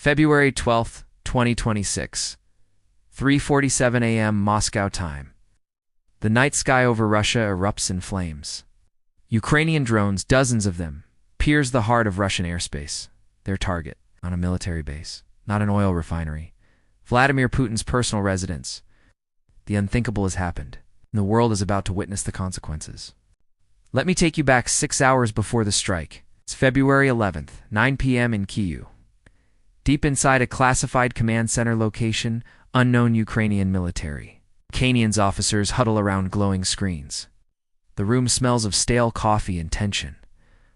February 12th, 2026, 3:47 a.m. Moscow time. The night sky over Russia erupts in flames. Ukrainian drones, dozens of them, pierce the heart of Russian airspace. Their target, on a military base, not an oil refinery. Vladimir Putin's personal residence. The unthinkable has happened, and the world is about to witness the consequences. Let me take you back 6 hours before the strike. It's February 11th, 9 p.m. in Kyiv. Deep inside a classified command center location, unknown Ukrainian military. Ukrainian officers huddle around glowing screens. The room smells of stale coffee and tension.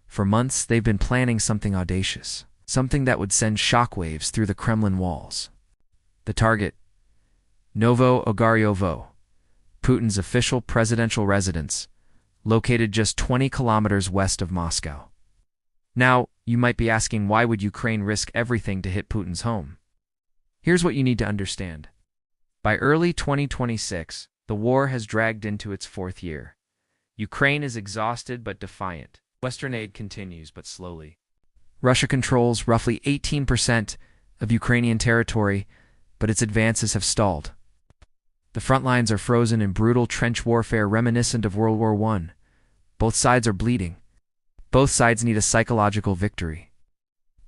For months, they've been planning something audacious, something that would send shockwaves through the Kremlin walls. The target, Novo-Ogaryovo, Putin's official presidential residence, located just 20 kilometers west of Moscow. Now, you might be asking, why would Ukraine risk everything to hit Putin's home? Here's what you need to understand. By early 2026, the war has dragged into its fourth year. Ukraine is exhausted but defiant. Western aid continues, but slowly. Russia controls roughly 18% of Ukrainian territory, but its advances have stalled. The front lines are frozen in brutal trench warfare reminiscent of World War I. Both sides are bleeding. Both sides need a psychological victory.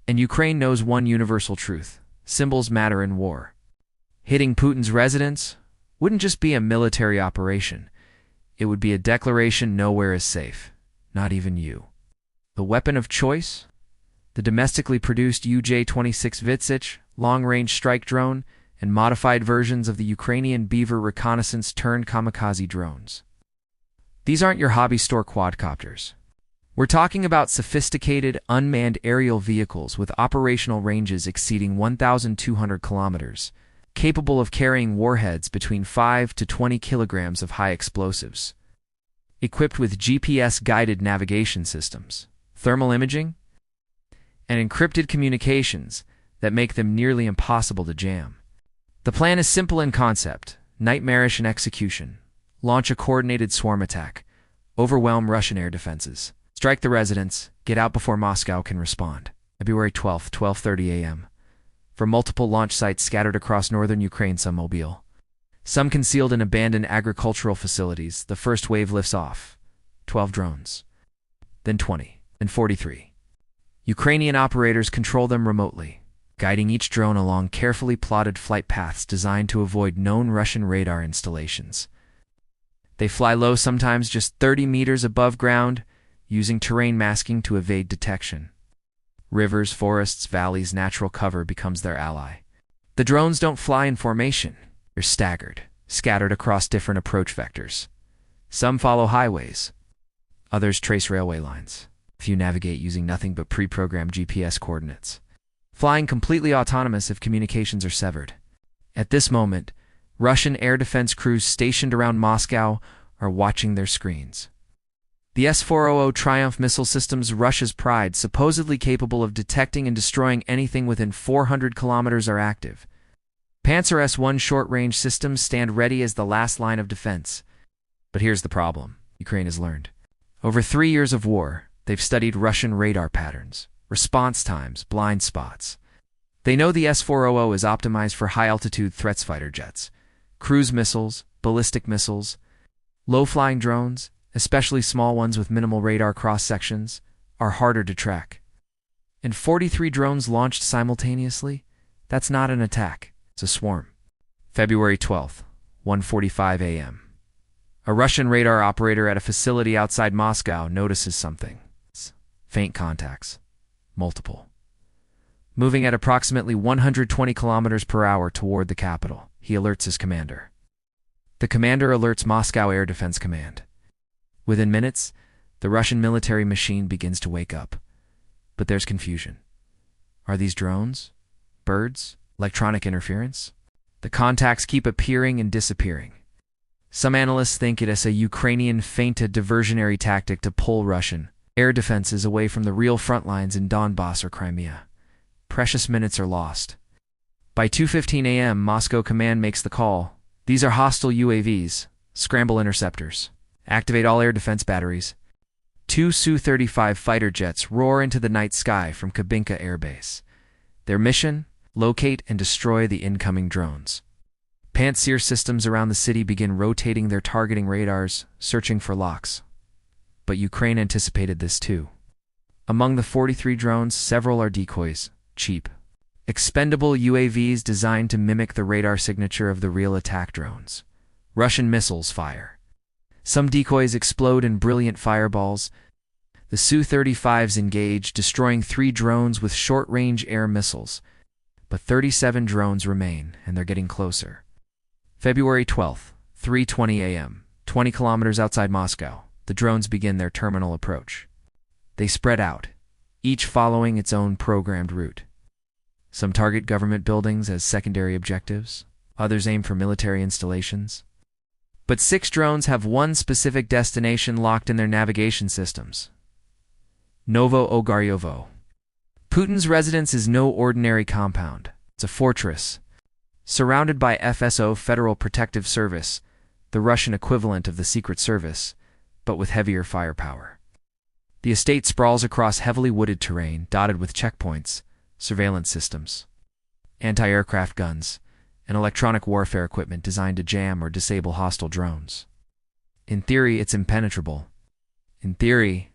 And Ukraine knows one universal truth: symbols matter in war. Hitting Putin's residence wouldn't just be a military operation. It would be a declaration nowhere is safe, not even you. The weapon of choice? The domestically produced UJ-26 Vitsich long-range strike drone and modified versions of the Ukrainian Beaver reconnaissance-turned-kamikaze drones. These aren't your hobby store quadcopters. We're talking about sophisticated, unmanned aerial vehicles with operational ranges exceeding 1,200 kilometers, capable of carrying warheads between 5 to 20 kilograms of high explosives. Equipped with GPS-guided navigation systems, thermal imaging, and encrypted communications that make them nearly impossible to jam. The plan is simple in concept, nightmarish in execution. Launch a coordinated swarm attack, overwhelm Russian air defenses, strike the residence, get out before Moscow can respond. February 12th, 12:30 a.m. From multiple launch sites scattered across northern Ukraine, some mobile, some concealed in abandoned agricultural facilities, the first wave lifts off. 12 drones, then 20, then 43. Ukrainian operators control them remotely, guiding each drone along carefully plotted flight paths designed to avoid known Russian radar installations. They fly low, sometimes just 30 meters above ground, using terrain masking to evade detection. Rivers, forests, valleys, natural cover becomes their ally. The drones don't fly in formation. They're staggered, scattered across different approach vectors. Some follow highways. Others trace railway lines. A few navigate using nothing but pre-programmed GPS coordinates, flying completely autonomous if communications are severed. At this moment, Russian air defense crews stationed around Moscow are watching their screens. The S-400 Triumph missile systems, Russia's pride, supposedly capable of detecting and destroying anything within 400 kilometers, are active. Panzer S-1 short-range systems stand ready as the last line of defense. But here's the problem Ukraine has learned. Over 3 years of war, they've studied Russian radar patterns, response times, blind spots. They know the S-400 is optimized for high-altitude threats, fighter jets, cruise missiles, ballistic missiles, low-flying drones, especially small ones with minimal radar cross-sections, are harder to track. And 43 drones launched simultaneously? That's not an attack, it's a swarm. February 12th, 1:45 a.m. A Russian radar operator at a facility outside Moscow notices something. Faint contacts. Multiple. Moving at approximately 120 kilometers per hour toward the capital, he alerts his commander. The commander alerts Moscow Air Defense Command. Within minutes, the Russian military machine begins to wake up. But there's confusion. Are these drones? Birds? Electronic interference? The contacts keep appearing and disappearing. Some analysts think it is a Ukrainian feint, a diversionary tactic to pull Russian air defenses away from the real front lines in Donbass or Crimea. Precious minutes are lost. By 2:15 a.m., Moscow command makes the call. These are hostile UAVs. Scramble interceptors. Activate all air defense batteries. 2 Su-35 fighter jets roar into the night sky from Kubinka Air Base. Their mission? Locate and destroy the incoming drones. Pantsir systems around the city begin rotating their targeting radars, searching for locks. But Ukraine anticipated this too. Among the 43 drones, several are decoys, cheap, expendable UAVs designed to mimic the radar signature of the real attack drones. Russian missiles fire. Some decoys explode in brilliant fireballs. The Su-35s engage, destroying 3 drones with short-range air missiles. But 37 drones remain, and they're getting closer. February 12th, 3:20 a.m., 20 kilometers outside Moscow, the drones begin their terminal approach. They spread out, each following its own programmed route. Some target government buildings as secondary objectives, others aim for military installations. But 6 drones have one specific destination locked in their navigation systems: Novo-Ogaryovo. Putin's residence is no ordinary compound. It's a fortress, surrounded by FSO, Federal Protective Service, the Russian equivalent of the Secret Service, but with heavier firepower. The estate sprawls across heavily wooded terrain, dotted with checkpoints, surveillance systems, anti-aircraft guns, and electronic warfare equipment designed to jam or disable hostile drones. In theory, it's impenetrable. In theory,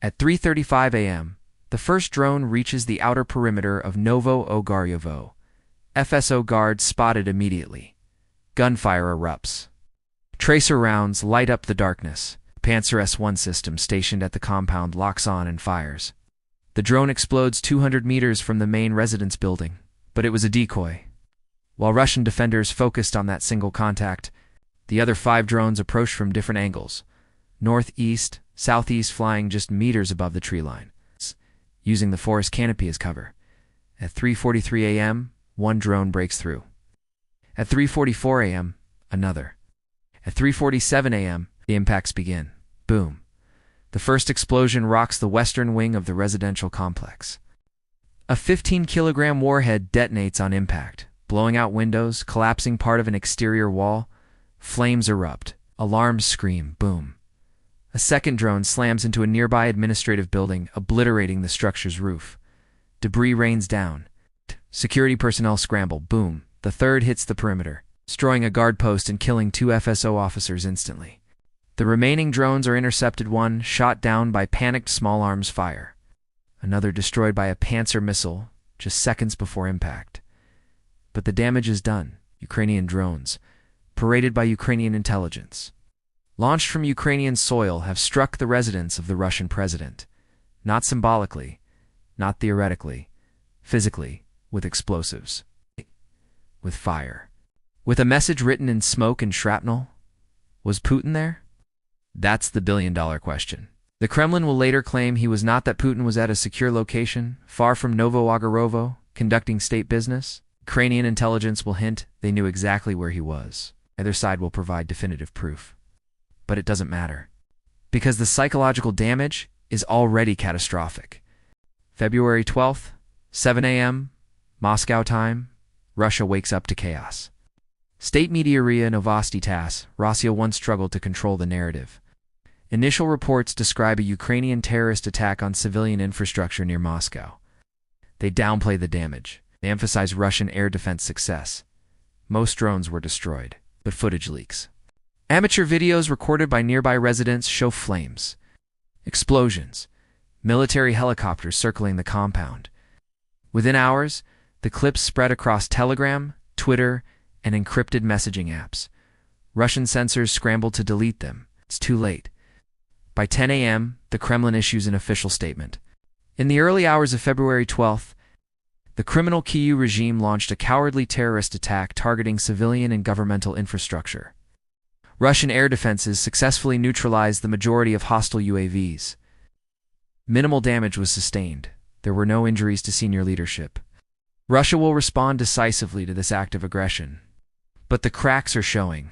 at 3:35 a.m., the first drone reaches the outer perimeter of Novo-Ogaryovo. FSO guards spotted immediately. Gunfire erupts. Tracer rounds light up the darkness. Pantsir S-1 system stationed at the compound locks on and fires. The drone explodes 200 meters from the main residence building, but it was a decoy. While Russian defenders focused on that single contact, the other 5 drones approached from different angles, northeast, southeast, flying just meters above the tree line, using the forest canopy as cover. At 3:43 a.m., one drone breaks through. At 3:44 a.m., another. At 3:47 a.m., the impacts begin. Boom. The first explosion rocks the western wing of the residential complex. A 15-kilogram warhead detonates on impact, blowing out windows, collapsing part of an exterior wall. Flames erupt. Alarms scream. Boom. A second drone slams into a nearby administrative building, obliterating the structure's roof. Debris rains down. Security personnel scramble. Boom. The third hits the perimeter, destroying a guard post and killing 2 FSO officers instantly. The remaining drones are intercepted, one shot down by panicked small arms fire, another destroyed by a Pantsir missile just seconds before impact. But the damage is done. Ukrainian drones, paraded by Ukrainian intelligence, launched from Ukrainian soil, have struck the residence of the Russian president, not symbolically, not theoretically, physically, with explosives, with fire, with a message written in smoke and shrapnel. Was Putin there? That's the billion-dollar question. The Kremlin will later claim he was not, that Putin was at a secure location, far from Novo-Ogaryovo, conducting state business. Ukrainian intelligence will hint they knew exactly where he was. Either side will provide definitive proof. But it doesn't matter, because the psychological damage is already catastrophic. February 12th, 7 a.m., Moscow time, Russia wakes up to chaos. State media RIA Novosti TASS, Russia once struggled to control the narrative. Initial reports describe a Ukrainian terrorist attack on civilian infrastructure near Moscow. They downplay the damage. They emphasize Russian air defense success. Most drones were destroyed, but footage leaks. Amateur videos recorded by nearby residents show flames, explosions, military helicopters circling the compound. Within hours, the clips spread across Telegram, Twitter, and encrypted messaging apps. Russian censors scrambled to delete them. It's too late. By 10 a.m., the Kremlin issues an official statement. In the early hours of February 12th, the criminal Kyiv regime launched a cowardly terrorist attack targeting civilian and governmental infrastructure. Russian air defenses successfully neutralized the majority of hostile UAVs. Minimal damage was sustained. There were no injuries to senior leadership. Russia will respond decisively to this act of aggression. But the cracks are showing.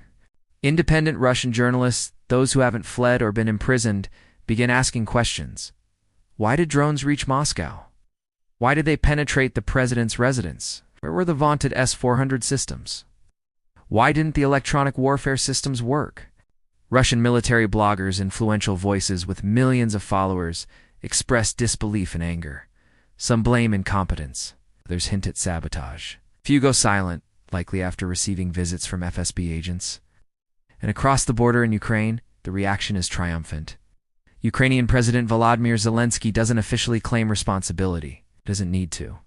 Independent Russian journalists, those who haven't fled or been imprisoned, begin asking questions. Why did drones reach Moscow? Why did they penetrate the president's residence? Where were the vaunted S-400 systems? Why didn't the electronic warfare systems work? Russian military bloggers, influential voices with millions of followers, express disbelief and anger. Some blame incompetence. Others hint at sabotage. Few go silent, likely after receiving visits from FSB agents. And across the border in Ukraine, the reaction is triumphant. Ukrainian President Vladimir Zelensky doesn't officially claim responsibility. Doesn't need to.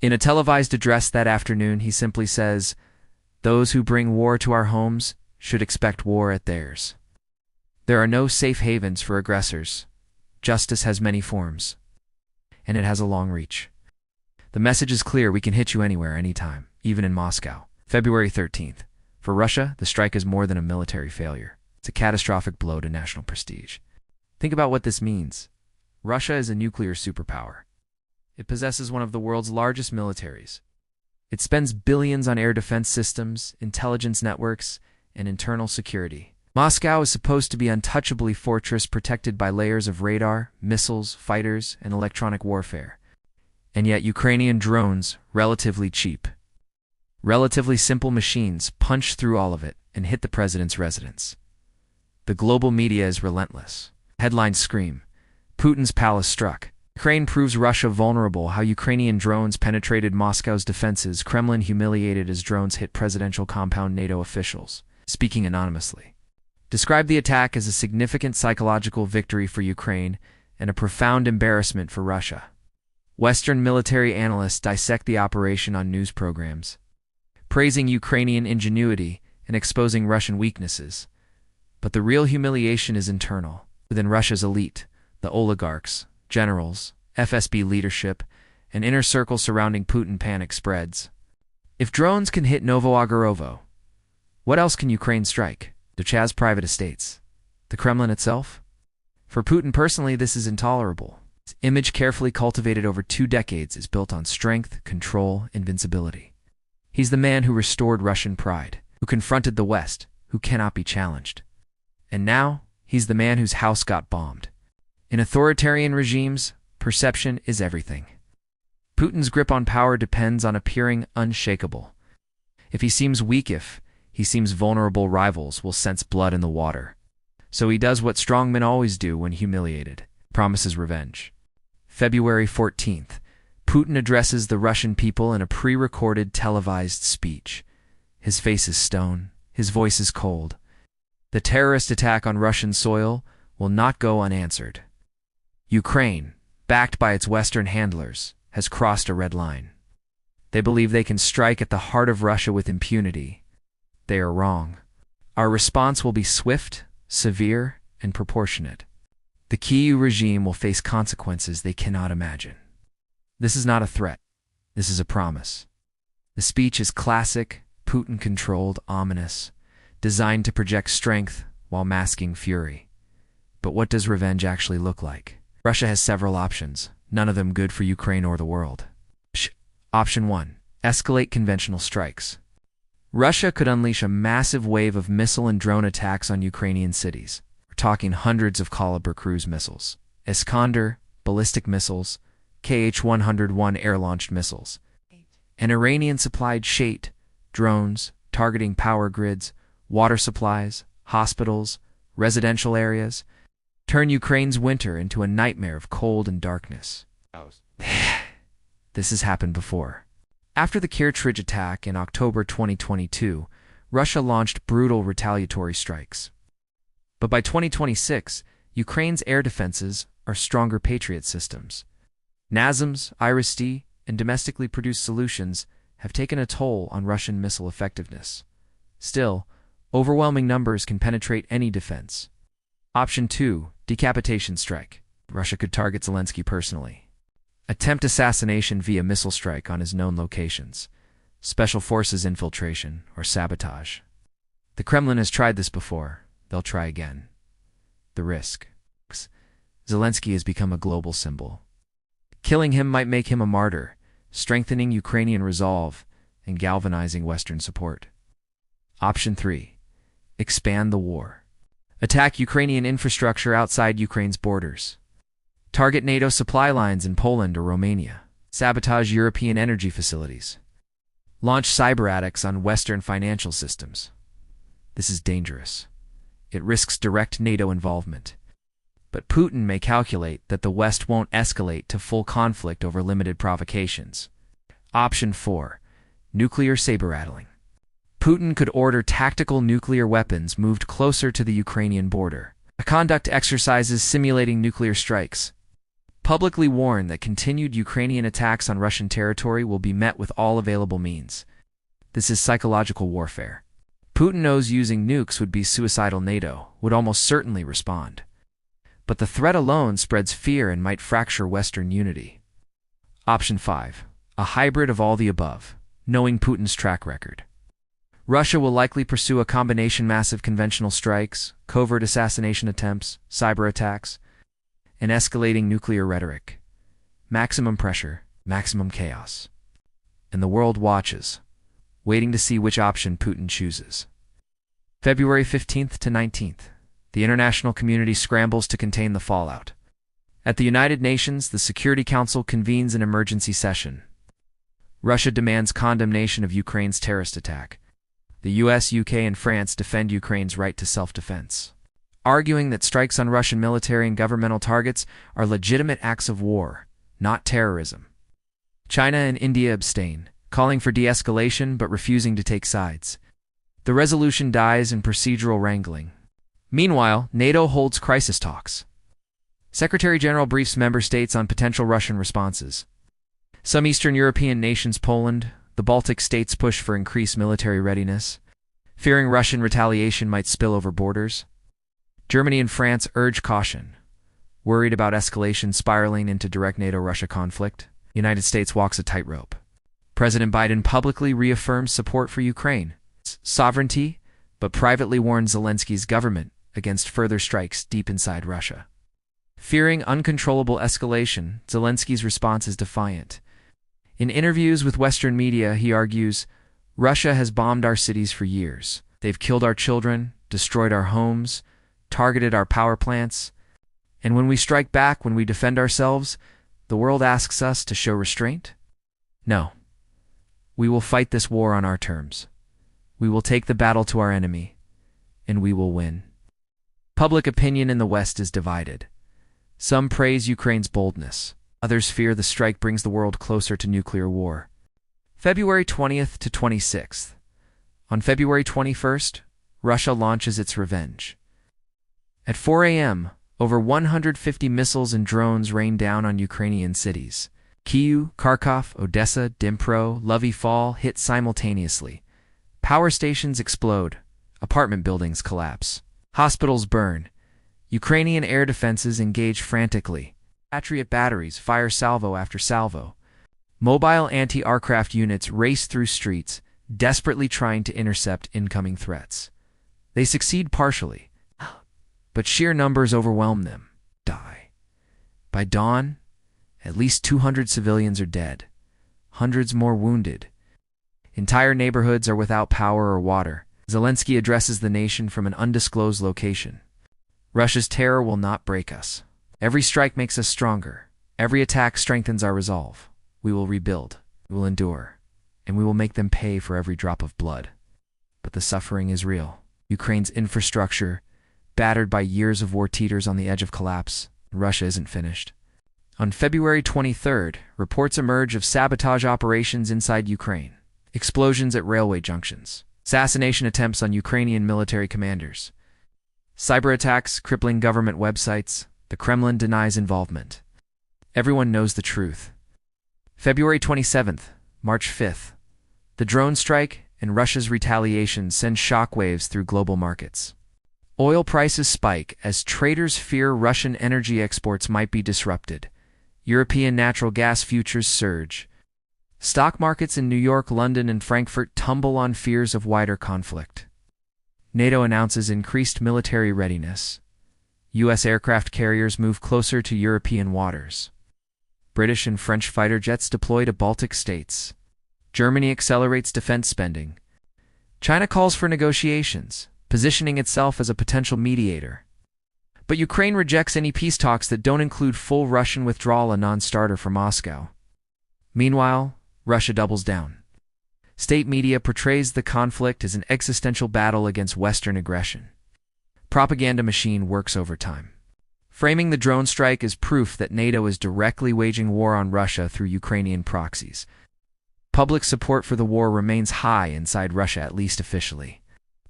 In a televised address that afternoon, he simply says, "Those who bring war to our homes should expect war at theirs." There are no safe havens for aggressors. Justice has many forms, and it has a long reach. The message is clear: we can hit you anywhere, anytime, even in Moscow. February 13th. For Russia, the strike is more than a military failure. It's a catastrophic blow to national prestige. Think about what this means. Russia is a nuclear superpower. It possesses one of the world's largest militaries. It spends billions on air defense systems, intelligence networks, and internal security. Moscow is supposed to be an untouchably fortress protected by layers of radar, missiles, fighters, and electronic warfare. And yet Ukrainian drones, relatively cheap, relatively simple machines, punch through all of it and hit the president's residence. The global media is relentless. Headlines scream, "Putin's palace struck." Ukraine proves Russia vulnerable. How Ukrainian drones penetrated Moscow's defenses. Kremlin humiliated as drones hit presidential compound. NATO officials, speaking anonymously, described the attack as a significant psychological victory for Ukraine and a profound embarrassment for Russia. Western military analysts dissect the operation on news programs, praising Ukrainian ingenuity and exposing Russian weaknesses. But the real humiliation is internal, within Russia's elite, the oligarchs, generals, FSB leadership, and inner circle surrounding Putin. Panic spreads. If drones can hit Novo-Ogaryovo, what else can Ukraine strike? Chaz's private estates? The Kremlin itself? For Putin personally, this is intolerable. His image, carefully cultivated over 2 decades, is built on strength, control, invincibility. He's the man who restored Russian pride, who confronted the West, who cannot be challenged. And now, he's the man whose house got bombed. In authoritarian regimes, perception is everything. Putin's grip on power depends on appearing unshakable. If he seems weak, if he seems vulnerable, rivals will sense blood in the water. So he does what strongmen always do when humiliated: promises revenge. February 14th. Putin addresses the Russian people in a pre-recorded televised speech. His face is stone, his voice is cold. The terrorist attack on Russian soil will not go unanswered. Ukraine, backed by its Western handlers, has crossed a red line. They believe they can strike at the heart of Russia with impunity. They are wrong. Our response will be swift, severe, and proportionate. The Kyiv regime will face consequences they cannot imagine. This is not a threat. This is a promise. The speech is classic, Putin-controlled, ominous, designed to project strength while masking fury. But what does revenge actually look like? Russia has several options, none of them good for Ukraine or the world. Option 1. Escalate conventional strikes. Russia could unleash a massive wave of missile and drone attacks on Ukrainian cities. We're talking hundreds of Kalibr cruise missiles, Iskander, ballistic missiles, Kh-101 air-launched missiles, and Iranian-supplied Sheit drones targeting power grids, water supplies, hospitals, residential areas. Turn Ukraine's winter into a nightmare of cold and darkness. This has happened before. After the Kerch attack in October 2022, Russia launched brutal retaliatory strikes. But by 2026, Ukraine's air defenses are stronger Patriot systems. NASAMS, IRIS-T, and domestically produced solutions have taken a toll on Russian missile effectiveness. Still, overwhelming numbers can penetrate any defense. Option 2. Decapitation strike. Russia could target Zelensky personally. Attempt assassination via missile strike on his known locations. Special forces infiltration or sabotage. The Kremlin has tried this before. They'll try again. The risk. Zelensky has become a global symbol. Killing him might make him a martyr, strengthening Ukrainian resolve and galvanizing Western support. Option 3. Expand the war. Attack Ukrainian infrastructure outside Ukraine's borders. Target NATO supply lines in Poland or Romania. Sabotage European energy facilities. Launch cyber attacks on Western financial systems. This is dangerous. It risks direct NATO involvement. But Putin may calculate that the West won't escalate to full conflict over limited provocations. Option 4. Nuclear saber-rattling. Putin could order tactical nuclear weapons moved closer to the Ukrainian border, conduct exercises simulating nuclear strikes, publicly warn that continued Ukrainian attacks on Russian territory will be met with all available means. This is psychological warfare. Putin knows using nukes would be suicidal. NATO would almost certainly respond. But the threat alone spreads fear and might fracture Western unity. Option 5. A hybrid of all the above, knowing Putin's track record. Russia will likely pursue a combination: massive conventional strikes, covert assassination attempts, cyber attacks, and escalating nuclear rhetoric. Maximum pressure, maximum chaos. And the world watches, waiting to see which option Putin chooses. February 15th to 19th. The international community scrambles to contain the fallout. At the United Nations, the Security Council convenes an emergency session. Russia demands condemnation of Ukraine's terrorist attack. The US, UK, and France defend Ukraine's right to self-defense, arguing that strikes on Russian military and governmental targets are legitimate acts of war, not terrorism. China and India abstain, calling for de-escalation but refusing to take sides. The resolution dies in procedural wrangling. Meanwhile, NATO holds crisis talks. Secretary General briefs member states on potential Russian responses. Some Eastern European nations, Poland, the Baltic states, push for increased military readiness, fearing Russian retaliation might spill over borders. Germany and France urge caution, worried about escalation spiraling into direct NATO-Russia conflict. The United States walks a tightrope. President Biden publicly reaffirms support for Ukraine's sovereignty, but privately warns Zelensky's government against further strikes deep inside Russia. Fearing uncontrollable escalation, Zelensky's response is defiant. In interviews with Western media, he argues, "Russia has bombed our cities for years. They've killed our children, destroyed our homes, targeted our power plants. And when we strike back, when we defend ourselves, the world asks us to show restraint? No. We will fight this war on our terms. We will take the battle to our enemy, and we will win." Public opinion in the West is divided. Some praise Ukraine's boldness. Others fear the strike brings the world closer to nuclear war. February 20th to 26th. On February 21st, Russia launches its revenge. At 4 a.m., over 150 missiles and drones rain down on Ukrainian cities. Kyiv, Kharkov, Odessa, Dnipro, Lviv hit simultaneously. Power stations explode. Apartment buildings collapse. Hospitals burn. Ukrainian air defenses engage frantically. Patriot batteries fire salvo after salvo. Mobile anti-aircraft units race through streets, desperately trying to intercept incoming threats. They succeed partially, but sheer numbers overwhelm them. Die. By dawn, at least 200 civilians are dead, hundreds more wounded. Entire neighborhoods are without power or water. Zelensky addresses the nation from an undisclosed location. Russia's terror will not break us. Every strike makes us stronger. Every attack strengthens our resolve. We will rebuild. We will endure. And we will make them pay for every drop of blood. But the suffering is real. Ukraine's infrastructure, battered by years of war, teeters on the edge of collapse. Russia isn't finished. On February 23rd, reports emerge of sabotage operations inside Ukraine. Explosions at railway junctions. Assassination attempts on Ukrainian military commanders. Cyber attacks crippling government websites. The Kremlin denies involvement. Everyone knows the truth. February 27th, March 5th. The drone strike and Russia's retaliation send shockwaves through global markets. Oil prices spike as traders fear Russian energy exports might be disrupted. European natural gas futures surge. Stock markets in New York, London, and Frankfurt tumble on fears of wider conflict. NATO announces increased military readiness. U.S. aircraft carriers move closer to European waters. British and French fighter jets deploy to Baltic states. Germany accelerates defense spending. China calls for negotiations, positioning itself as a potential mediator. But Ukraine rejects any peace talks that don't include full Russian withdrawal, a non-starter for Moscow. Meanwhile, Russia doubles down. State media portrays the conflict as an existential battle against Western aggression. Propaganda machine works overtime, framing the drone strike as proof that NATO is directly waging war on Russia through Ukrainian proxies. Public support for the war remains high inside Russia, at least officially.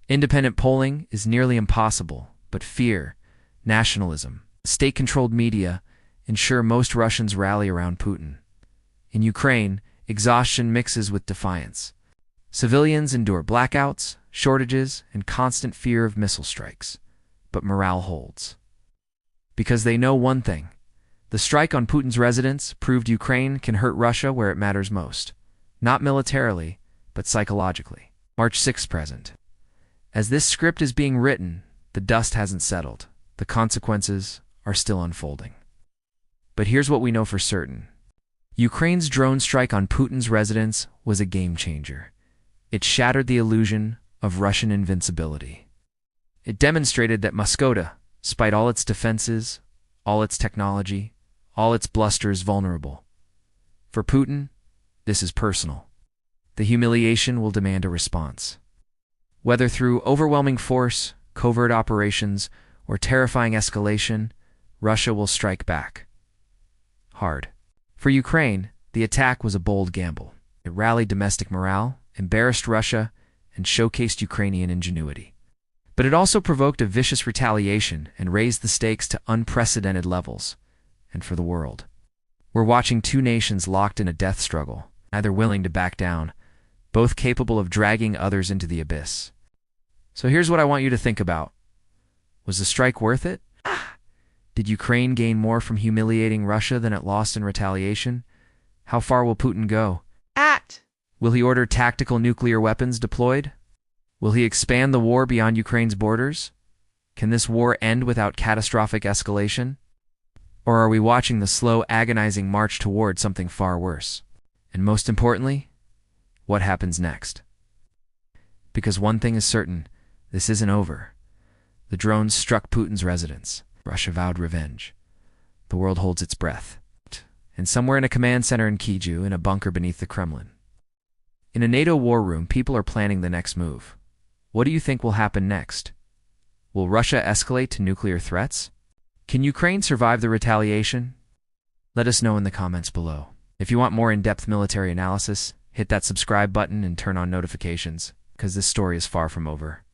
Independent polling is nearly impossible, but fear, nationalism, state-controlled media ensure most Russians rally around Putin. In Ukraine, exhaustion mixes with defiance. Civilians endure blackouts, shortages, and constant fear of missile strikes. But morale holds. Because they know one thing. The strike on Putin's residence proved Ukraine can hurt Russia where it matters most. Not militarily, but psychologically. March 6th present. As this script is being written, the dust hasn't settled. The consequences are still unfolding. But here's what we know for certain. Ukraine's drone strike on Putin's residence was a game changer. It shattered the illusion of Russian invincibility. It demonstrated that Moscow, despite all its defenses, all its technology, all its bluster, is vulnerable. For Putin, this is personal. The humiliation will demand a response. Whether through overwhelming force, covert operations, or terrifying escalation, Russia will strike back. Hard. For Ukraine, the attack was a bold gamble. It rallied domestic morale, embarrassed Russia, and showcased Ukrainian ingenuity. But it also provoked a vicious retaliation and raised the stakes to unprecedented levels. And for the world, we're watching two nations locked in a death struggle, neither willing to back down, both capable of dragging others into the abyss. So here's what I want you to think about. Was the strike worth it? Did Ukraine gain more from humiliating Russia than it lost in retaliation? How far will Putin go? Will he order tactical nuclear weapons deployed? Will he expand the war beyond Ukraine's borders? Can this war end without catastrophic escalation? Or are we watching the slow, agonizing march toward something far worse? And most importantly, what happens next? Because one thing is certain, this isn't over. The drones struck Putin's residence. Russia vowed revenge. The world holds its breath. And somewhere in a command center in Kyiv, in a bunker beneath the Kremlin, in a NATO war room, people are planning the next move. What do you think will happen next? Will Russia escalate to nuclear threats? Can Ukraine survive the retaliation? Let us know in the comments below. If you want more in-depth military analysis, hit that subscribe button and turn on notifications, because this story is far from over.